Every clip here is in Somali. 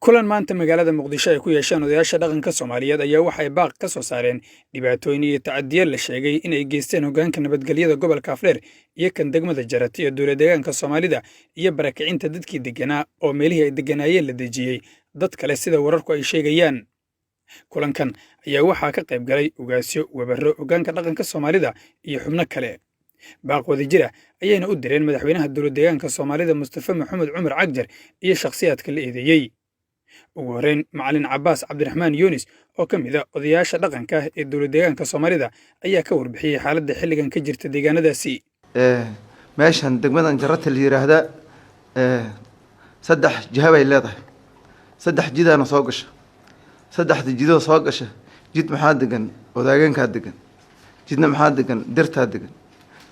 kulan maanta magaalada muqdisho ay ku yeesheen odayaasha dhaqanka Soomaaliyeed ayaa waxay baaq ka soo saareen dhibaatooyin iyo tacadiyo la sheegay in ay geysteen hoggaanka nabadgelyada gobolka Afdheer iyo kan degmada Jarati ee dowlad deegaanka Soomaalida iyo barakicinta dadkii deganaa oo meelihii ay deganaayeen la dejiyey dad kale sida wararku ay sheegayaan. Kulankan ayaa waxaa ka qayb galay ugaasyo wabaro hoggaanka dhaqanka Soomaalida iyo xubno kale. baaq wadajir ayayna u direen madaxweynaha dowlad deegaanka Soomaalida Mustafa Maxamed Cumar Cagjar iyo shakhsiyaadka la eedeeyay. ugu horreyn macallin Cabbaas Cabdiraxmaan Yunis oo ka mid ah odayaasha dhaqanka ee dowlad deegaanka Soomaalida ayaa ka warbixiyay xaaladda xilligan ka jirta deegaanadaasi. meeshan degmadan Jarati la yiraahdaa saddex jiha bay leedahay. saddex jidana soo gasha. saddexda jidoo soo gasha jid maxaa degan odaageenka degan. jidna maxaa degan dirta degan.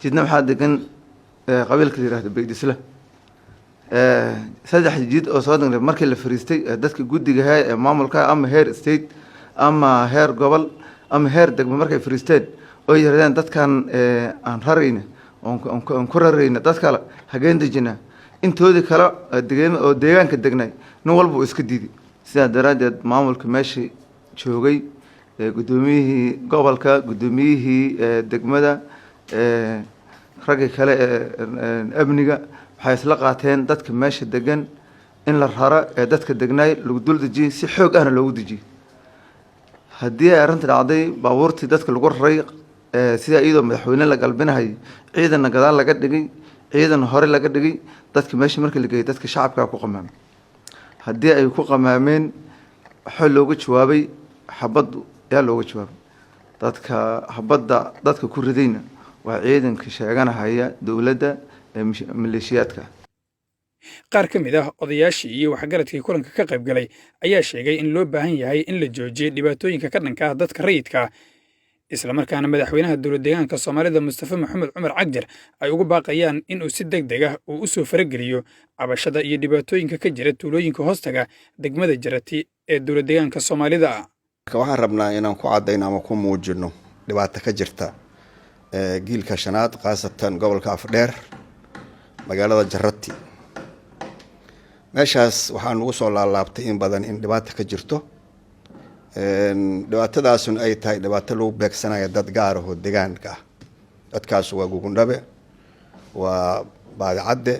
jidna maxaa degan qabiilka la yiraahdo Beegdisla. saddex jid oo soo degay markii la fariistay dadka guddiga ee maamulka ama heer state ama heer gobol ama heer degmo markay fariisteen oo yiraahdeen dadkan aan rarayna on ku rarayna dad kale hageen dejina intoodii kale deegaanka degnay nin walba iska diiday. sidaa daraadeed maamulka meeshii joogay gudoomiyihii gobolka gudoomiyihii degmada ragga kale amniga waxay isla qaateen dadka meesha degan in la raro dadka degnaay lagu dul dejiyo si xoog ahna loogu dejiyo. haddii ay arrinta dhacday baabuurtii dadka lagu raray sida iyadoo madaxweyne la galbinahay ciidanna gadaal laga dhigay ciidan hore laga dhigay dadka meesha markii la geeyay dadka shacabka ku qamaamay. haddii ay ku qamaameen waxa looga jawaabay xabad yaa looga jawaabay dadka xabadda dadka ku ridayna waa ciidanka sheeganahaya dowladda maleeshiyaadka. qaar ka mid ah odayaashii iyo waxgaradkii kulanka ka qayb galay ayaa sheegay in loo baahan yahay in la joojiyo dhibaatooyinka ka dhanka ah dadka rayidka isla markaana madaxweynaha dowlad deegaanka Soomaalida Mustafa Maxamed Cumar Cagjar ay ugu baaqayaan in uu si degdeg ah u soo farageliyo cabashada iyo dhibaatooyinka ka jira tuulooyinka hoostaga degmada Jarati ee dowlad deegaanka Soomaalida. waxaan rabnaa inaan ku cadayno ama ku muujino dhibaato ka jirta giilka shanaad qaasatan gobolka Afdheer magaalada Jarati. meeshaas waxaan ugu soo laalaabtay in badan in dhibaato ka jirto dhibaatadaasuna ay tahay dhibaato lagu beegsanayo dad gaar ah oo deegaanka ah. dadkaas waa Gugundhabe waa Baadicadde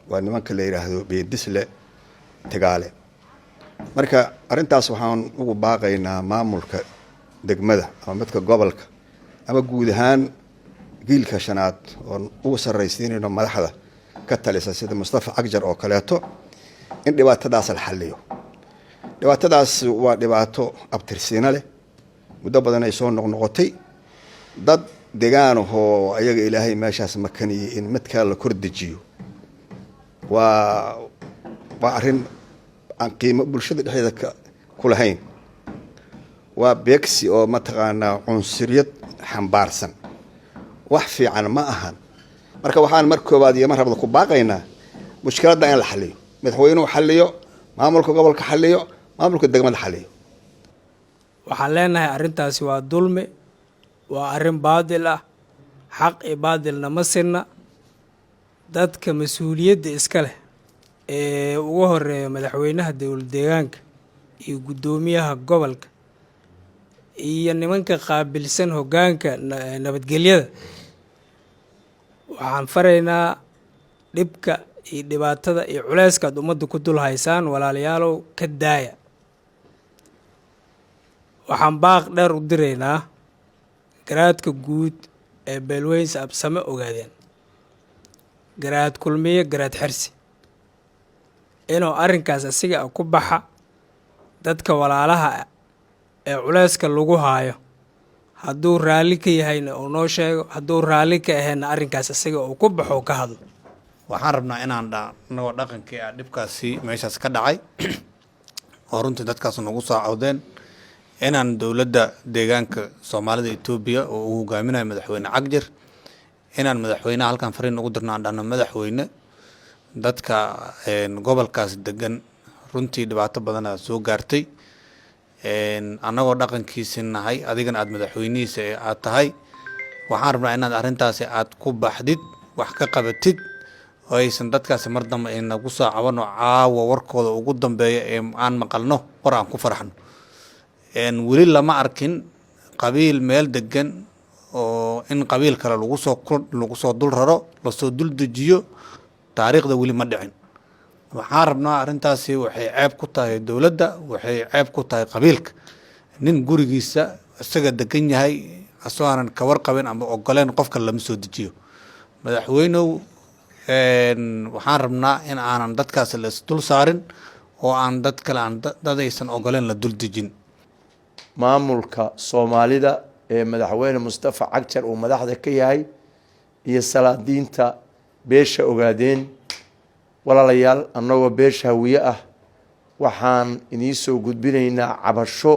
waa nimanka la yiraahdo Beegdisle Tagaale. marka arrintaas waxaan ugu baaqaynaa maamulka degmada ama midka gobolka ama guud ahaan giilka shanaad oo ugu sarreysiinayno madaxda ka talisa sida Mustafa Cagjar oo kaleeto in dhibaatadaas la xalliyo. dhibaatadaas waa dhibaato abtirsiina leh muddo badan ay soo noqnoqotay dad deegaan oo ayaga ilaahay meeshaas makaniyay in mid kale la kordejiyo waa arrin aan qiimo bulshada dhexdeeda ku lahayn. waa beegsi oo mataqaanaa cunsuriyad xambaarsan wax fiican ma ahan. marka waxaan mar koobaad iyo mar labaad ku baaqaynaa mushkiladda in la xalliyo madaxweynuhu xalliyo maamulka gobolka xalliyo maamulka degmada xalliyo. waxaan leenahay arrintaasi waa dulmi waa arrin baadil ah xaq iyo baadilna ma sinna. dadka mas-uuliyadda iska leh ee ugu horeeya madaxweynaha dowlad deegaanka iyo guddoomiyaha gobolka iyo nimanka qaabilsan hoggaanka nabadgelyada waxaan faraynaa dhibka iyo dhibaatada iyo culayska aad ummadda ku dul haysaan walaalayaalow ka daaya. waxaan baaq dheer u diraynaa garaadka guud ee beelweynsa absame ogaadeen garaad kulmiye garaad xirsi inuu arrinkaas asiga ku baxa dadka walaalaha ee culayska lagu haayo hadduu raalli ka yahayna uu noo sheego hadduu raalli ka ahayna arrinkaas asiga uu ku baxo ka hadlo. waxaan rabnaa inaan anagoo dhaqankii dhibkaasi meeshaas ka dhacay oo runtii dadkaas nagu soo cawdeen inaan dowladda deegaanka Soomaalida Itoobiya oo uu hogaaminayo madaxweyne Cagjar inaan madaxweynaha halkan fariin ugu dirno aan dhahno madaxweyne dadka gobolkaas degan runtii dhibaato badan soo gaartay anagoo dhaqankiisa nahay adigana aad madaxweynihiisa aad tahay waxaan rabnaa inaad arrintaasi aad ku baxdid wax ka qabatid oo aysan dadkaasi mar dambe ay nagu soo cabano caawa warkooda ugu dambeeya ee aan maqalno war aan ku farxno weli lama arkin qabiil meel degan oo in qabiil kale lagu soo dul raro lasoo dul dejiyo taariikhda weli ma dhicin waxaan rabnaa arrintaasi waxay ceeb ku tahay dowladda waxay ceeb ku tahay qabiilka nin gurigiisa isaga degan yahay asoo aanan ka warqabin ama ogoleen qofka lama soo dejiyo madaxweynow waxaan rabnaa in aanan dadkaasi la isdul saarin oo aan dad kale aan dad aysan ogoleen la dul dejin maamulka Soomaalida ee madaxweyne Mustafa Cagjar uu madaxda ka yahay iyo salaadiinta beesha ogaadeen walaalayaal annagoo beesha hawiye ah waxaan idin soo gudbinaynaa cabasho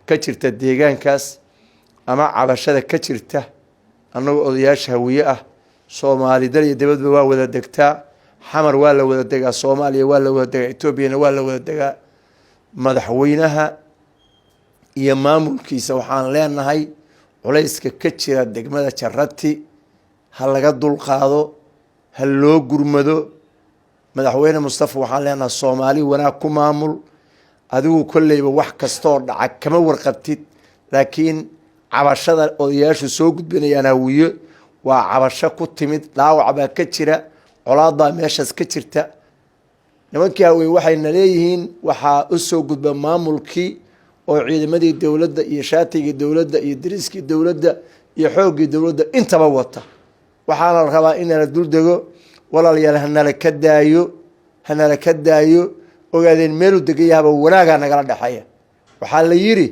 ka jirta deegaankaas ama cabashada ka jirta annagoo odayaasha hawiye ah Soomaalida iyo dibadba waa wada degtaa xamar waa la wada degaa Soomaaliya waa la wada degaa Itoobiya waa la wada degaa madaxweynaha iyo maamulkiisa waxaan leenahay culayska ka jira degmada Jarati ha laga dulqaado ha loo gurmado madaxweyne Mustafa waxaan leenahay Soomaali wanaag ku maamul adigu kullayba wax kasto dhaca kama warqabtid laakiin cabashada odayaashu soo gudbinayaan hawiye waa cabasho ku timid dhaawac baa ka jira colaada meeshaas ka jirta nimankii hawiye waxayna leeyihiin waxaa u soo gudba maamulkii oo ciidamadii dawladda iyo shaatigii dawladda iyo dariskii dawladda iyo xoogii dawladda intaba wata waxaana la rabaa in la dul dego walaalayaal hanala ka daayo ogaadeen meel u degayahaba wanaaga nagala dhaxaya waxaa la yiri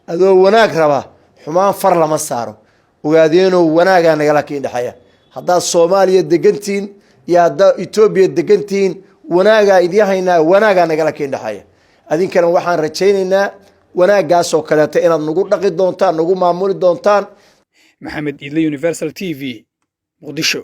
adoo wanaag raba xumaan far lama saaro ogaadeenoo wanaaga nagala ka dhaxaya hadda Soomaaliya degantiin iyo hadda Itoobiya degantiin wanaaga idyahaynaa wanaaga nagala ka dhaxaya adinkana waxaan rajaynaynaa wanaagaas oo kale inaad nagu dhaqi doontaan nagu maamuli doontaan Maxamed Idle Universal TV Muqdisho